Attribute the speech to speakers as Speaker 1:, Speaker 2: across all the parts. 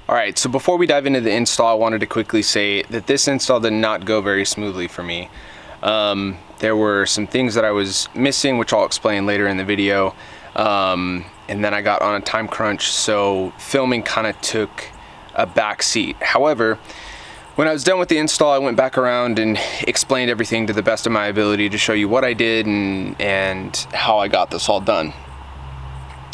Speaker 1: Alright, so before we dive into the install, I wanted to quickly say that this install did not go very smoothly for me. There were some things that I was missing, which I'll explain later in the video. And then I got on a time crunch, so filming kind of took a back seat. However, when I was done with the install, I went back around and explained everything to the best of my ability to show you what I did and how I got this all done.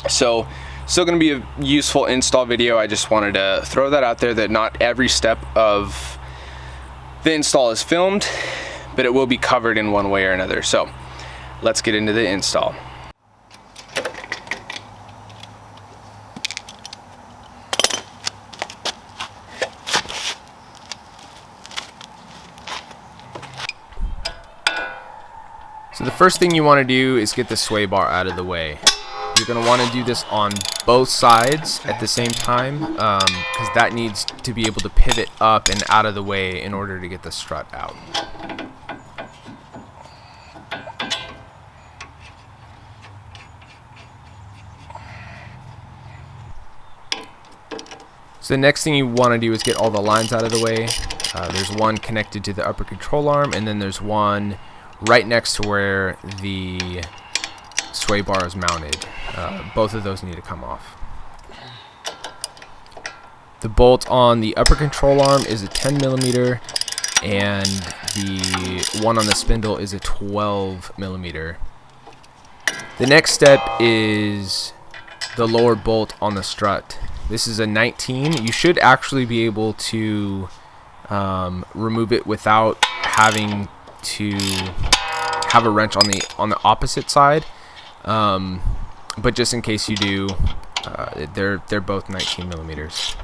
Speaker 1: So, still going to be a useful install video. I just wanted to throw that out there, that not every step of the install is filmed, but it will be covered in one way or another. So let's get into the install. So the first thing you want to do is get the sway bar out of the way. You're going to want to do this on both sides at the same time, because that needs to be able to pivot up and out of the way in order to get the strut out. So the next thing you want to do is get all the lines out of the way. There's one connected to the upper control arm, and then there's one right next to where the sway bar is mounted. Both of those need to come off. The bolt on the upper control arm is a 10mm, and the one on the spindle is a 12mm. The next step is the lower bolt on the strut. This is a 19. You should actually be able to remove it without having to have a wrench on the opposite side. But just in case you do, they're both 19mm.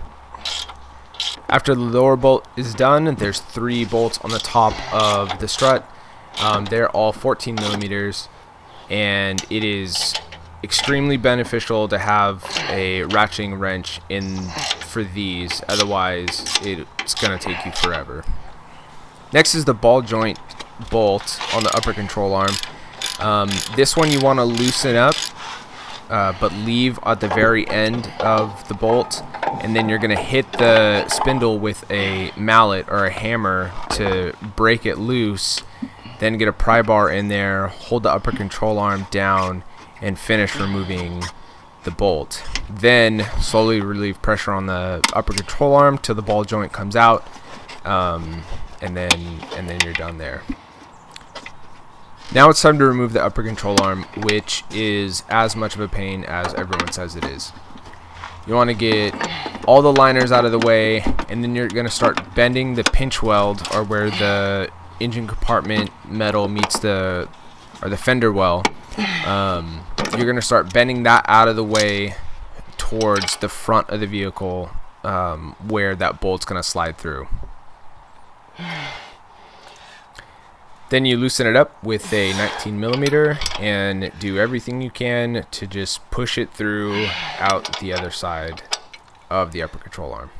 Speaker 1: After the lower bolt is done, there's 3 bolts on the top of the strut. They're all 14mm, and it is extremely beneficial to have a ratcheting wrench in for these, otherwise it's gonna take you forever. Next is the ball joint bolt on the upper control arm. This one you want to loosen up, but leave at the very end of the bolt, and then you're going to hit the spindle with a mallet or a hammer to break it loose, then get a pry bar in there, hold the upper control arm down, and finish removing the bolt. Then slowly relieve pressure on the upper control arm till the ball joint comes out, and then you're done there. Now it's time to remove the upper control arm, which is as much of a pain as everyone says it is. You want to get all the liners out of the way, and then you're going to start bending the pinch weld, or where the engine compartment metal meets the fender well. You're going to start bending that out of the way towards the front of the vehicle, where that bolt's going to slide through. Then you loosen it up with a 19mm and do everything you can to just push it through out the other side of the upper control arm.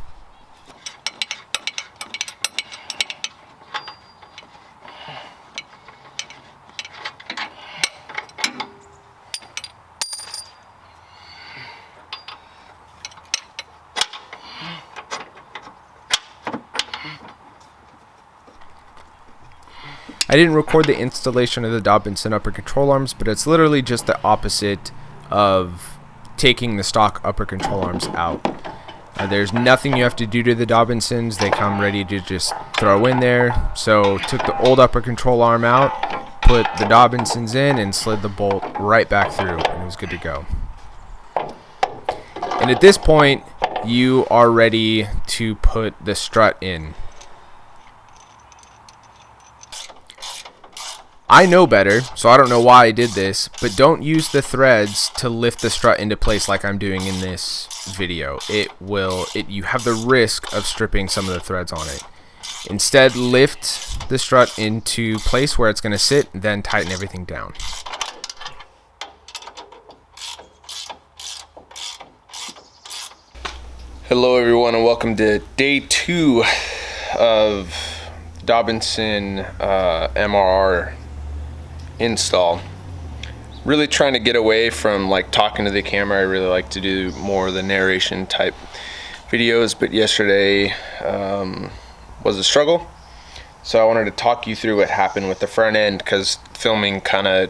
Speaker 1: I didn't record the installation of the Dobinson upper control arms, but it's literally just the opposite of taking the stock upper control arms out. There's nothing you have to do to the Dobinsons. They come ready to just throw in there. So took the old upper control arm out, put the Dobinsons in, and slid the bolt right back through, and it was good to go. And at this point, you are ready to put the strut in. I know better, so I don't know why I did this, but don't use the threads to lift the strut into place like I'm doing in this video. You have the risk of stripping some of the threads on it. Instead, lift the strut into place where it's going to sit, then tighten everything down. Hello everyone, and welcome to day 2 of Dobinson MRR install. Really trying to get away from like talking to the camera. I really like to do more of the narration type videos, but yesterday was a struggle. So I wanted to talk you through what happened with the front end, because filming kind of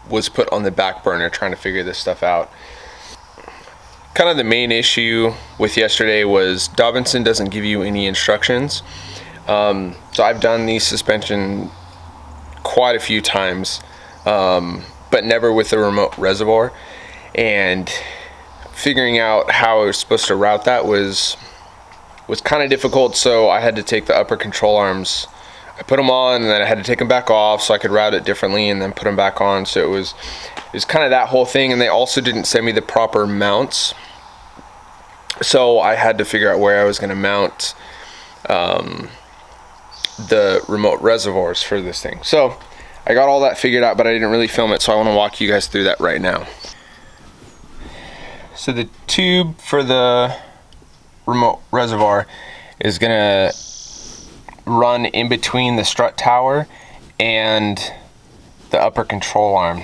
Speaker 1: was put on the back burner trying to figure this stuff out. Kind of the main issue with yesterday was Dobinson doesn't give you any instructions. So I've done the suspension quite a few times, but never with a remote reservoir, and figuring out how I was supposed to route that was kind of difficult. So I had to take the upper control arms, I put them on, and then I had to take them back off so I could route it differently, and then put them back on. So it was kind of that whole thing. And they also didn't send me the proper mounts, so I had to figure out where I was going to mount the remote reservoirs for this thing. So I got all that figured out, but I didn't really film it, so I want to walk you guys through that right now. So the tube for the remote reservoir is going to run in between the strut tower and the upper control arm.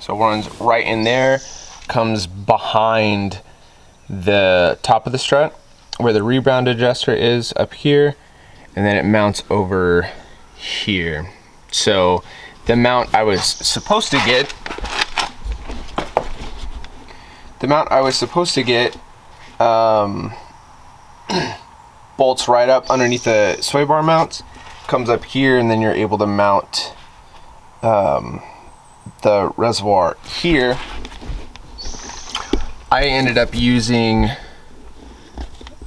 Speaker 1: So it runs right in there, comes behind the top of the strut where the rebound adjuster is up here, and then it mounts over here. So the mount I was supposed to get bolts right up underneath the sway bar mounts, comes up here, and then you're able to mount the reservoir here. I ended up using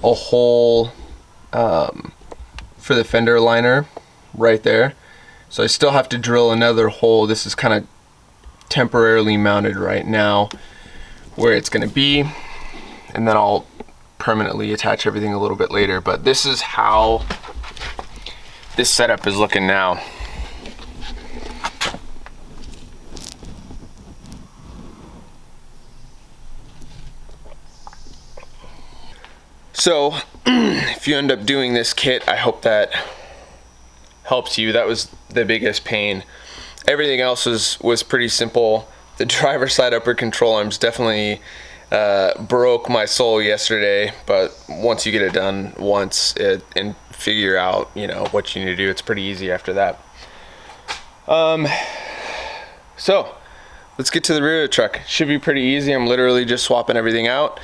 Speaker 1: a hole for the fender liner right there, so I still have to drill another hole. This is kind of temporarily mounted right now where it's going to be, and then I'll permanently attach everything a little bit later. But this is how this setup is looking now. So if you end up doing this kit, I hope that helps you. That was the biggest pain. Everything else was pretty simple. The driver's side upper control arms definitely broke my soul yesterday, but once you get it done once and figure out, you know, what you need to do, it's pretty easy after that. So let's get to the rear of the truck. Should be pretty easy. I'm literally just swapping everything out.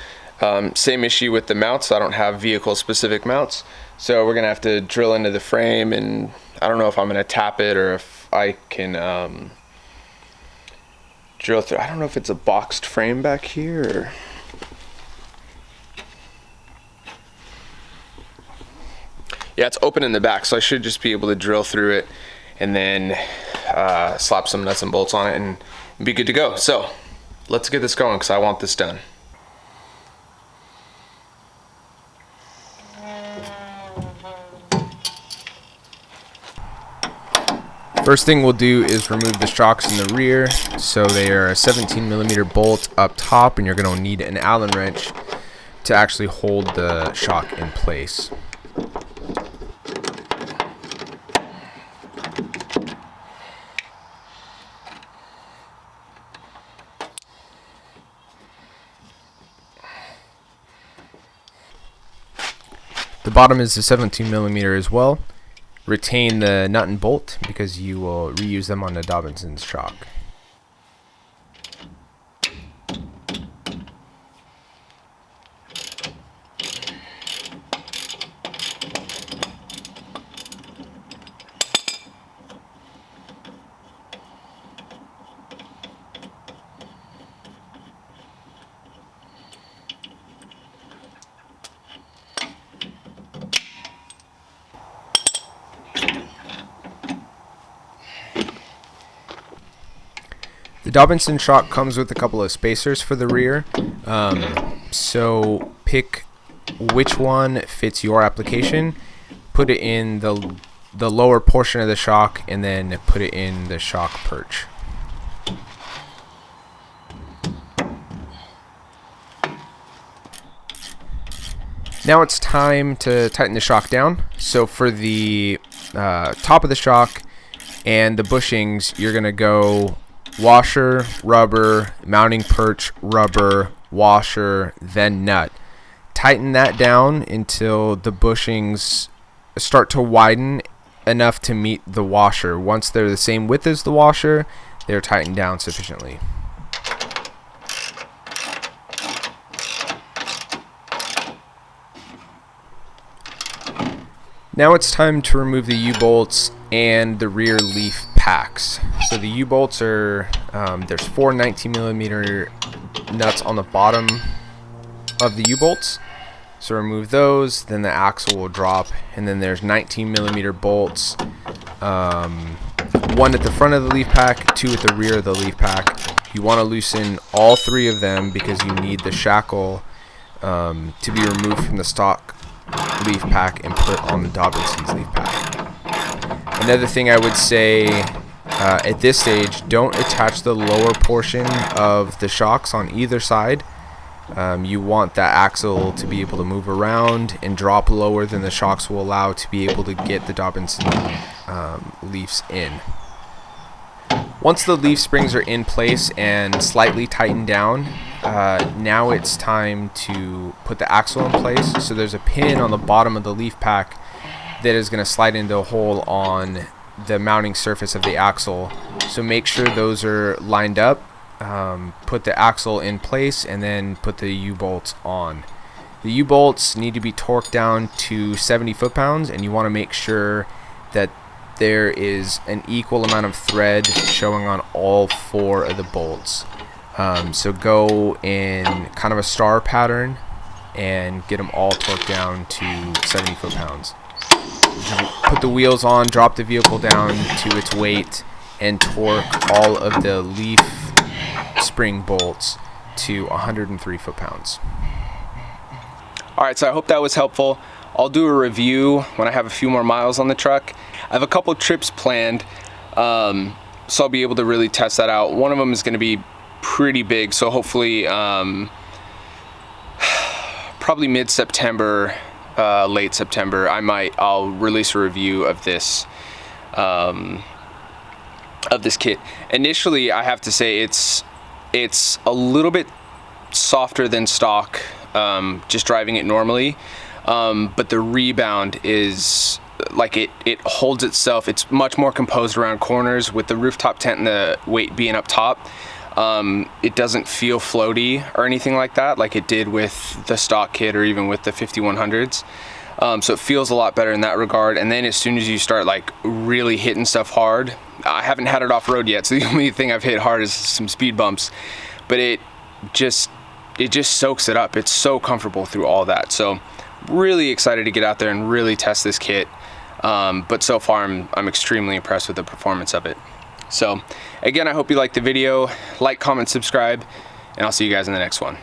Speaker 1: Same issue with the mounts. I don't have vehicle specific mounts, so we're gonna have to drill into the frame, and I don't know if I'm gonna tap it or if I can drill through. I don't know if it's a boxed frame back here or... Yeah, it's open in the back, so I should just be able to drill through it and then slap some nuts and bolts on it and be good to go. So let's get this going, because I want this done. First thing we'll do is remove the shocks in the rear. So they are a 17mm bolt up top, and you're going to need an Allen wrench to actually hold the shock in place. The bottom is a 17mm as well. Retain the nut and bolt because you will reuse them on the Dobinsons shock. The Dobinson shock comes with a couple of spacers for the rear, so pick which one fits your application, put it in the lower portion of the shock, and then put it in the shock perch. Now it's time to tighten the shock down. So for the top of the shock and the bushings, you're going to go washer, rubber, mounting perch, rubber, washer, then nut. tighten that down until the bushings start to widen enough to meet the washer. Once they're the same width as the washer, they're tightened down sufficiently. Now it's time to remove the U-bolts and the rear leaf packs. So the U-bolts are, there's 4 19mm nuts on the bottom of the U-bolts. So remove those, then the axle will drop, and then there's 19mm bolts, 1 at the front of the leaf pack, 2 at the rear of the leaf pack. You want to loosen all 3 of them because you need the shackle to be removed from the stock leaf pack and put on the Dobinsons leaf pack. Another thing I would say at this stage, don't attach the lower portion of the shocks on either side. You want that axle to be able to move around and drop lower than the shocks will allow to be able to get the Dobinson leaves in. Once the leaf springs are in place and slightly tightened down, now it's time to put the axle in place. So there's a pin on the bottom of the leaf pack that is going to slide into a hole on the mounting surface of the axle. So make sure those are lined up. Put the axle in place and then put the U-bolts on. The U-bolts need to be torqued down to 70 foot-pounds, and you want to make sure that there is an equal amount of thread showing on all 4 of the bolts. So go in kind of a star pattern and get them all torqued down to 70 foot-pounds. Put the wheels on, drop the vehicle down to its weight, and torque all of the leaf spring bolts to 103 foot-pounds. Alright, so I hope that was helpful. I'll do a review when I have a few more miles on the truck. I have a couple trips planned, so I'll be able to really test that out. One of them is going to be pretty big, so hopefully probably mid-September, late September, I'll release a review of this kit. Initially, I have to say it's a little bit softer than stock, just driving it normally, but the rebound is like it holds itself. It's much more composed around corners with the rooftop tent and the weight being up top. It doesn't feel floaty or anything like that like it did with the stock kit or even with the 5100s. So it feels a lot better in that regard. And then as soon as you start like really hitting stuff hard, I haven't had it off road yet, so the only thing I've hit hard is some speed bumps, but it just soaks it up. It's so comfortable through all that. So really excited to get out there and really test this kit. But so far I'm extremely impressed with the performance of it. So again, I hope you liked the video. Like, comment, subscribe, and I'll see you guys in the next one.